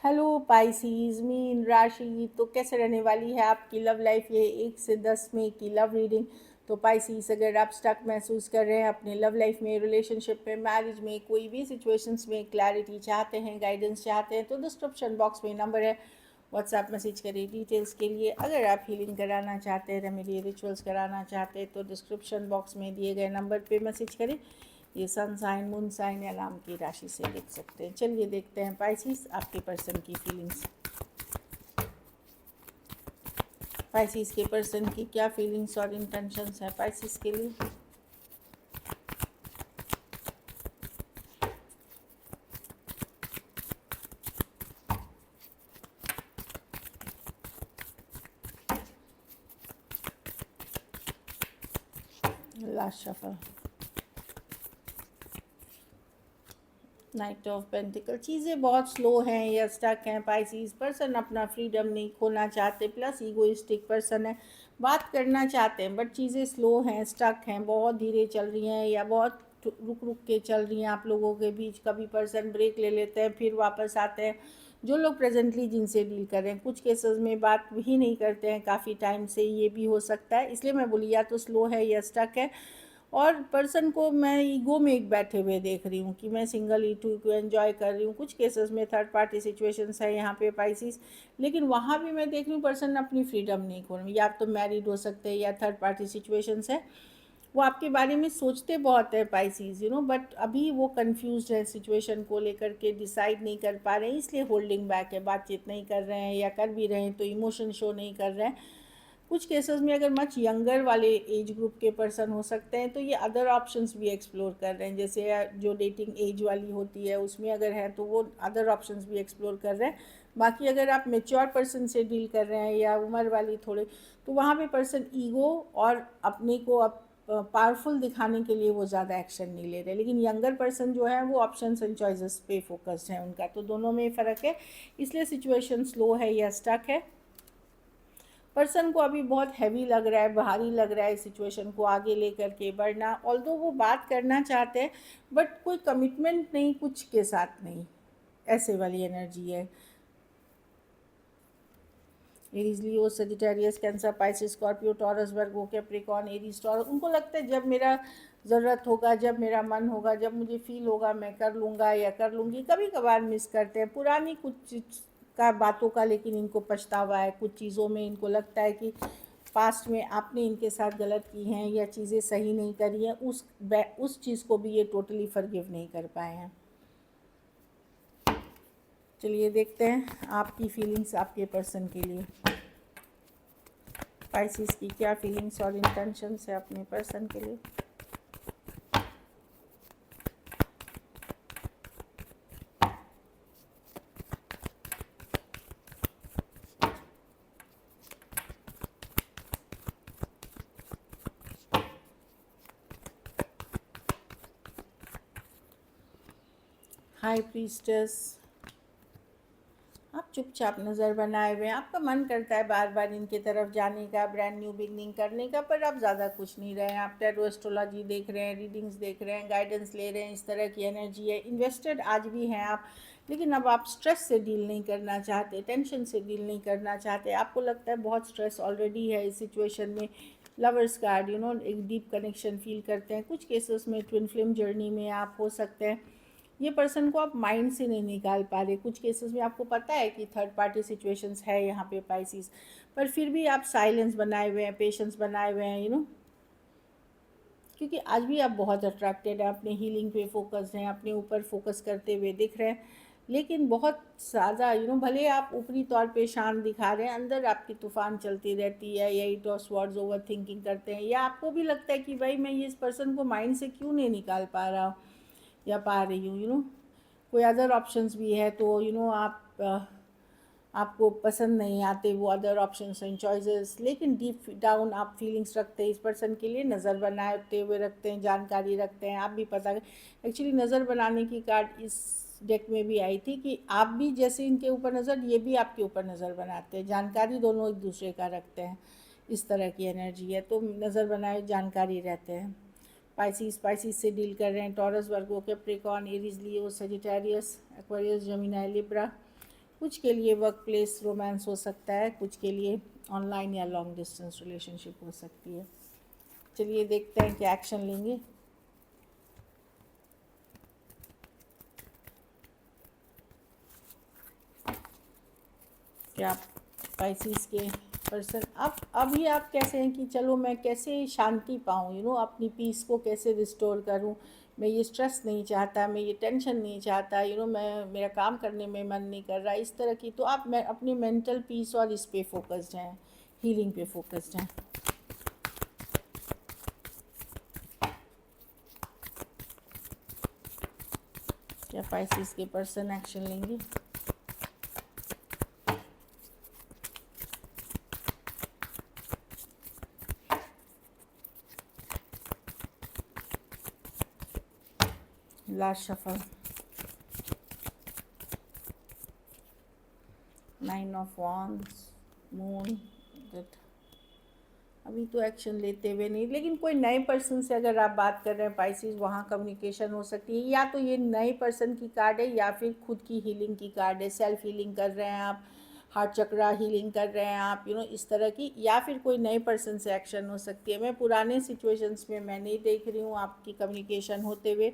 Hello Pisces mean राशि, तो कैसे रहने वाली है आपकी लव लाइफ? ये 1 से 10 में की लव रीडिंग। तो पाइसीज, अगर आप स्टक महसूस कर रहे हैं अपने लव लाइफ में, रिलेशनशिप में, मैरिज में, कोई भी सिचुएशंस में क्लैरिटी चाहते हैं, गाइडेंस चाहते हैं, तो डिस्क्रिप्शन बॉक्स में नंबर है, व्हाट्सएप मैसेज करिए डिटेल्स के लिए। अगर आप हीलिंग कराना चाहते हैं, रेमेडी रिचुअल्स कराना चाहते हैं, तो डिस्क्रिप्शन बॉक्स में दिए गए नंबर पे मैसेज करें। ये सन साइन, मून साइन या नाम की राशि से लिख सकते हैं। चलिए देखते हैं पाइसिस आपके पर्सन की फीलिंग्स। पाइसिस के पर्सन की क्या फीलिंग्स और इंटेंशंस है पाइसिस के लिए? Last shuffle, night of pentacle. चीज़ें बहुत स्लो हैं या स्टक हैं पाइसिस। पर्सन अपना फ्रीडम नहीं खोना चाहते, प्लस ईगोइस्टिक पर्सन है। बात करना चाहते हैं बट चीज़ें स्लो हैं, स्टक हैं, बहुत धीरे चल रही हैं या बहुत रुक रुक के चल रही हैं आप लोगों के बीच। कभी पर्सन ब्रेक ले लेते हैं फिर वापस आते हैं। जो लोग प्रेजेंटली जिनसे डील कर रहे हैं, कुछ केसेस में बात ही नहीं करते हैं काफ़ी टाइम से, ये भी हो सकता है। इसलिए मैं बोली या तो स्लो है या स्टक है। और पर्सन को मैं ईगो में एक बैठे हुए देख रही हूँ कि मैं सिंगल ईटू को एंजॉय कर रही हूँ। कुछ केसेस में थर्ड पार्टी सिचुएशंस है यहाँ पे पाइसिस, लेकिन वहाँ भी मैं देख रही हूँ पर्सन अपनी फ्रीडम नहीं खोल रही। या आप तो मैरिड हो सकते हैं या थर्ड पार्टी सिचुएशंस है। वो आपके बारे में सोचते बहुत है पाइसिस, बट अभी वो कंफ्यूज है सिचुएशन को लेकर के, डिसाइड नहीं कर पा रहे हैं, इसलिए होल्डिंग बैक है, बातचीत नहीं कर रहे हैं, या कर भी रहे हैं तो इमोशन शो नहीं कर रहे हैं। कुछ केसेस में अगर मच यंगर वाले एज ग्रुप के पर्सन हो सकते हैं, तो ये अदर ऑप्शंस भी एक्सप्लोर कर रहे हैं। जैसे जो डेटिंग एज वाली होती है उसमें अगर है तो वो अदर ऑप्शंस भी एक्सप्लोर कर रहे हैं। बाकी अगर आप मेच्योर पर्सन से डील कर रहे हैं या उम्र वाली थोड़े, तो वहाँ पे पर्सन ईगो और अपने को पावरफुल दिखाने के लिए वो ज़्यादा एक्शन नहीं ले रहे। लेकिन यंगर पर्सन जो है वो ऑप्शंस एंड चॉइसेस पे फोकस्ड है उनका, तो दोनों में फ़र्क है। इसलिए सिचुएशन स्लो है या स्टक है। पर्सन को अभी बहुत हैवी लग रहा है, भारी लग रहा है सिचुएशन को आगे लेकर के बढ़ना। ऑल्दो वो बात करना चाहते हैं बट कोई कमिटमेंट नहीं, कुछ के साथ नहीं, ऐसे वाली एनर्जी है। Aries, Leo, Sagittarius, Cancer, Pisces, Scorpio, Taurus, Virgo, Capricorn, Aries, Taurus. उनको लगता है जब मेरा ज़रूरत होगा, जब मेरा मन होगा, जब मुझे फील होगा, मैं कर लूँगा या कर लूँगी। कभी कभार मिस करते हैं पुरानी कुछ चीज़ का, बातों का, लेकिन इनको पछतावा है। कुछ चीज़ों में इनको लगता है कि पास्ट में आपने इनके साथ गलत की हैं या चीज़ें सही नहीं करी हैं, उस चीज़ को भी ये टोटली फॉरगिव नहीं कर पाए हैं। चलिए देखते हैं आपकी फीलिंग्स आपके पर्सन के लिए। पाइसिस की क्या फीलिंग्स और इंटेंशंस है अपने पर्सन के लिए? हाई प्रीस्टेस, आप चुपचाप नज़र बनाए हुए हैं। आपका मन करता है बार बार इनके तरफ जाने का, ब्रांड न्यू बिगनिंग करने का, पर आप ज़्यादा कुछ नहीं रहे हैं। आप टैरो एस्ट्रोलॉजी देख रहे हैं, रीडिंग्स देख रहे हैं, गाइडेंस ले रहे हैं, इस तरह की एनर्जी है। इन्वेस्टेड आज भी हैं आप, लेकिन अब आप स्ट्रेस से डील नहीं करना चाहते, टेंशन से डील नहीं करना चाहते। आपको लगता है बहुत स्ट्रेस ऑलरेडी है इस सिचुएशन में। लवर्स कार्ड, एक डीप कनेक्शन फील करते हैं। कुछ केसेस में ट्विन फ्लेम जर्नी में आप हो सकते हैं। ये पर्सन को आप माइंड से नहीं निकाल पा रहे। कुछ केसेस में आपको पता है कि थर्ड पार्टी सिचुएशंस है यहाँ पे पाइसिस, पर फिर भी आप साइलेंस बनाए हुए हैं, पेशेंस बनाए हुए हैं, क्योंकि आज भी आप बहुत अट्रैक्टेड हैं, अपने हीलिंग पे फोकस हैं, अपने ऊपर फोकस करते हुए दिख रहे हैं। लेकिन बहुत ज़्यादा भले आप ऊपरी तौर पे शांत दिखा रहे हैं, अंदर आपकी तूफान चलती रहती है, या it of swords, over thinking करते हैं, या आपको भी लगता है कि भाई मैं ये इस पर्सन को माइंड से क्यों नहीं निकाल पा रहा हूँ या पा रही हूँ। कोई अदर ऑप्शंस भी है तो आप आपको पसंद नहीं आते वो अदर ऑप्शंस एंड चॉइसेस, लेकिन डीप डाउन आप फीलिंग्स रखते हैं इस पर्सन के लिए, नज़र बनाते हुए रखते हैं, जानकारी रखते हैं। आप भी पता, एक्चुअली नज़र बनाने की कार्ड इस डेक में भी आई थी कि आप भी जैसे इनके ऊपर नज़र, ये भी आपके ऊपर नज़र बनाते हैं, जानकारी दोनों एक दूसरे का रखते हैं। इस तरह की एनर्जी है, तो नज़र बनाए जानकारी रहते हैं। पाइसिस से डील कर रहे हैं, taurus, Virgo, Capricorn, Aries, Leo, Sagittarius, Aquarius, Gemini, Libra. कुछ के लिए वर्क प्लेस रोमांस हो सकता है, कुछ के लिए ऑनलाइन या लॉन्ग डिस्टेंस रिलेशनशिप हो सकती है। चलिए देखते हैं क्या एक्शन लेंगे। क्या स्पाइसीज के पर्सन अब अभी आप कैसे हैं कि चलो मैं कैसे शांति पाऊँ, अपनी पीस को कैसे रिस्टोर करूँ, मैं ये स्ट्रेस नहीं चाहता, मैं ये टेंशन नहीं चाहता, मैं मेरा काम करने में मन नहीं कर रहा, इस तरह की। तो आप मैं अपनी मेंटल पीस और इस पे फोकस्ड हैं, हीलिंग पे फोकस्ड हैं। क्या स्पाइसीज के पर्सन एक्शन लेंगे? Last shuffle, 9 of wands, moon, that अभी तो एक्शन लेते हुए नहीं, लेकिन कोई नए पर्सन से अगर आप बात कर रहे हैं पाइसिस, वहाँ कम्युनिकेशन हो सकती है। या तो ये नए पर्सन की कार्ड है या फिर खुद की हीलिंग की कार्ड है। सेल्फ हीलिंग कर रहे हैं आप, हार्ट चक्रा हीलिंग कर रहे हैं आप, इस तरह की। या फिर कोई नए पर्सन से एक्शन हो सकती है। मैं पुराने सिचुएशंस में मैं नहीं देख रही हूँ आपकी कम्युनिकेशन होते हुए।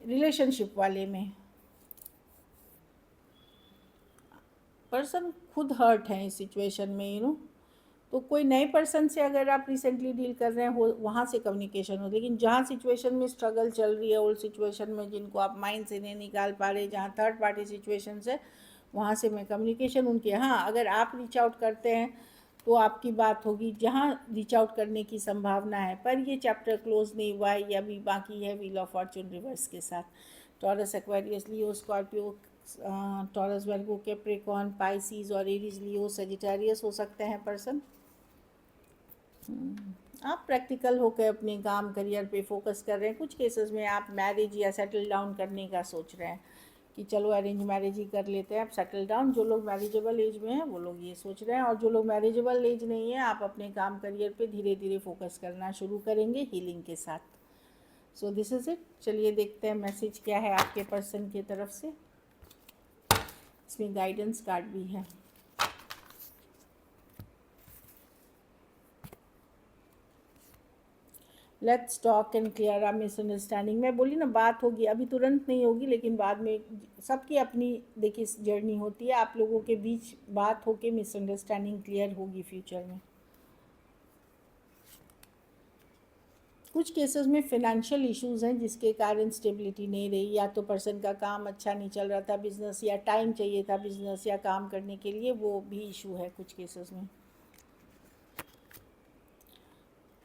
रिलेशनशिप वाले में पर्सन खुद हर्ट है इस सिचुएशन में, तो कोई नए पर्सन से अगर आप रिसेंटली डील कर रहे हैं हो, वहाँ से कम्युनिकेशन हो। लेकिन जहाँ सिचुएशन में स्ट्रगल चल रही है, ओल्ड सिचुएशन में जिनको आप माइंड से नहीं निकाल पा रहे, जहाँ थर्ड पार्टी सिचुएशन है, वहाँ से मैं कम्युनिकेशन उनके, हाँ अगर आप रीच आउट करते हैं तो आपकी बात होगी जहाँ रीच आउट करने की संभावना है। पर ये चैप्टर क्लोज नहीं हुआ है, ये अभी बाकी है व्हील ऑफ फॉर्चून रिवर्स के साथ। टॉरस, एक्वेरियस, लियो, Scorpio, Taurus, Virgo, Capricorn, Pisces और एरीज, लियो, सजिटेरियस हो सकते हैं पर्सन। आप प्रैक्टिकल होकर अपने काम करियर पे फोकस कर रहे हैं। कुछ केसेस में आप मैरिज या सेटल डाउन करने का सोच रहे हैं कि चलो अरेंज मैरिज ही कर लेते हैं, आप सेटल डाउन। जो लोग मैरिजेबल एज में हैं वो लोग ये सोच रहे हैं, और जो लोग मैरिजेबल एज नहीं है, आप अपने काम करियर पे धीरे धीरे फोकस करना शुरू करेंगे हीलिंग के साथ। So this is it. चलिए देखते हैं मैसेज क्या है आपके पर्सन की तरफ से। इसमें गाइडेंस कार्ड भी है। Let's talk and clear our misunderstanding. मैं बोली ना बात होगी, अभी तुरंत नहीं होगी, लेकिन बाद में। सबकी अपनी देखिए जर्नी होती है, आप लोगों के बीच बात होके मिसअंडरस्टैंडिंग क्लियर होगी फ्यूचर में। कुछ केसेस में फिनेंशियल इश्यूज हैं जिसके कारण स्टेबिलिटी नहीं रही, या तो पर्सन का काम अच्छा नहीं चल रहा था बिजनेस, या टाइम चाहिए था बिजनेस या काम करने के लिए, वो भी इशू है कुछ केसेस में।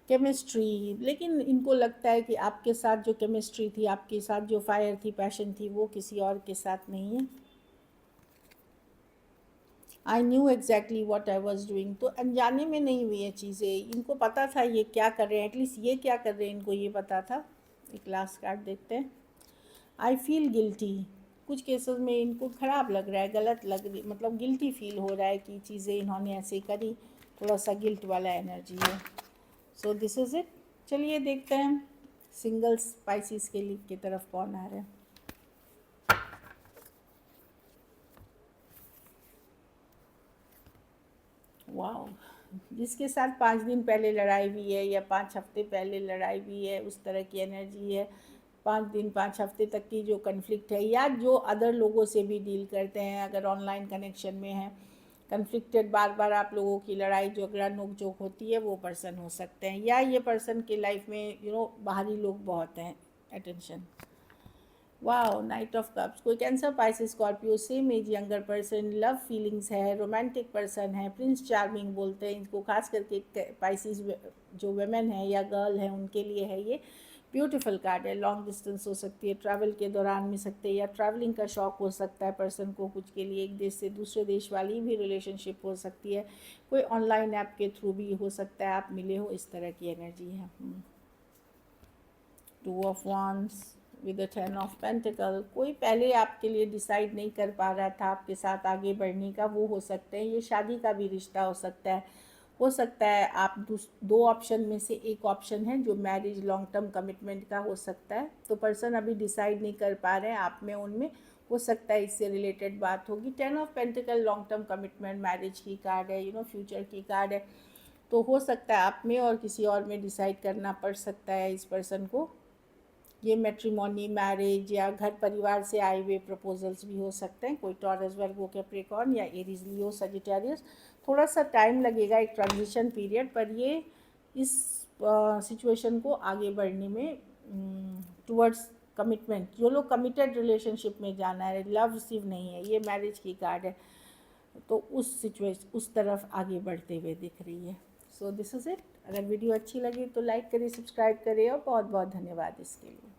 केमिस्ट्री, लेकिन इनको लगता है कि आपके साथ जो केमिस्ट्री थी, आपके साथ जो फायर थी, पैशन थी, वो किसी और के साथ नहीं है। I knew exactly what I was doing, तो अनजाने में नहीं हुई है चीज़ें, इनको पता था ये क्या कर रहे हैं, एटलीस्ट ये क्या कर रहे हैं इनको ये पता था। एक लास्ट कार्ड देखते हैं। आई फील गिल्टी, कुछ केसेस में इनको ख़राब लग रहा है, गलत लग रही, मतलब गिल्टी फील हो रहा है कि चीज़ें इन्होंने ऐसे करी, थोड़ा सा गिल्ट वाला एनर्जी है। So this is it. चलिए देखते हैं सिंगल स्पाइसिस के लिए की तरफ कौन आ रहा है। वाओ, जिसके साथ 5 दिन पहले लड़ाई हुई है या 5 हफ्ते पहले लड़ाई हुई है, उस तरह की एनर्जी है। 5 दिन 5 हफ्ते तक की जो कन्फ्लिक्ट है, या जो अदर लोगों से भी डील करते हैं, अगर ऑनलाइन कनेक्शन में है, कन्फ्लिक्टेड, बार बार आप लोगों की लड़ाई झगड़ा नोक झोंक होती है, वो पर्सन हो सकते हैं। या ये पर्सन की लाइफ में बाहरी लोग बहुत हैं, attention. Wow, Knight of Cups, कोई Cancer, Pisces, Scorpio, same age, younger person, love feelings है, रोमांटिक पर्सन है, प्रिंस चार्मिंग बोलते हैं इनको, खास करके पाइसिस जो वेमेन है या गर्ल है उनके लिए है ये। ब्यूटीफुल कार्ड है। लॉन्ग डिस्टेंस हो सकती है, ट्रैवल के दौरान मिल सकते हैं, या ट्रैवलिंग का शौक हो सकता है पर्सन को, कुछ के लिए एक देश से दूसरे देश वाली भी रिलेशनशिप हो सकती है, कोई ऑनलाइन ऐप के थ्रू भी हो सकता है, आप मिले हो, इस तरह की एनर्जी है। 2 of wands with the 10 of pentacle, कोई पहले आपके लिए डिसाइड नहीं कर पा रहा था आपके साथ आगे बढ़ने का, वो हो सकते हैं। ये शादी का भी रिश्ता हो सकता है। हो सकता है आप 2 ऑप्शन में से एक ऑप्शन है जो मैरिज लॉन्ग टर्म कमिटमेंट का हो सकता है। तो पर्सन अभी डिसाइड नहीं कर पा रहे हैं आप में उनमें। हो सकता है इससे रिलेटेड बात होगी। 10 of pentacle long term commitment, marriage की कार्ड है, फ्यूचर की कार्ड है। तो हो सकता है आप में और किसी और में डिसाइड करना पड़ सकता है इस पर्सन को। ये मैट्रिमोनी, मैरिज या घर परिवार से आए हुए प्रपोजल्स भी हो सकते हैं। कोई टॉरस, वर्गो, कैप्रिकॉर्न या एरीज, लियो, सजिटेरियस। थोड़ा सा टाइम लगेगा, एक ट्रांजिशन पीरियड, पर ये इस सिचुएशन को आगे बढ़ने में टुवर्ड्स कमिटमेंट, जो लोग कमिटेड रिलेशनशिप में जाना है, लव सिर्फ नहीं है, ये मैरिज की कार्ड है, तो उस तरफ आगे बढ़ते हुए दिख रही है। So this is it. अगर वीडियो अच्छी लगी तो लाइक करिए, सब्सक्राइब करिए और बहुत बहुत धन्यवाद इसके लिए।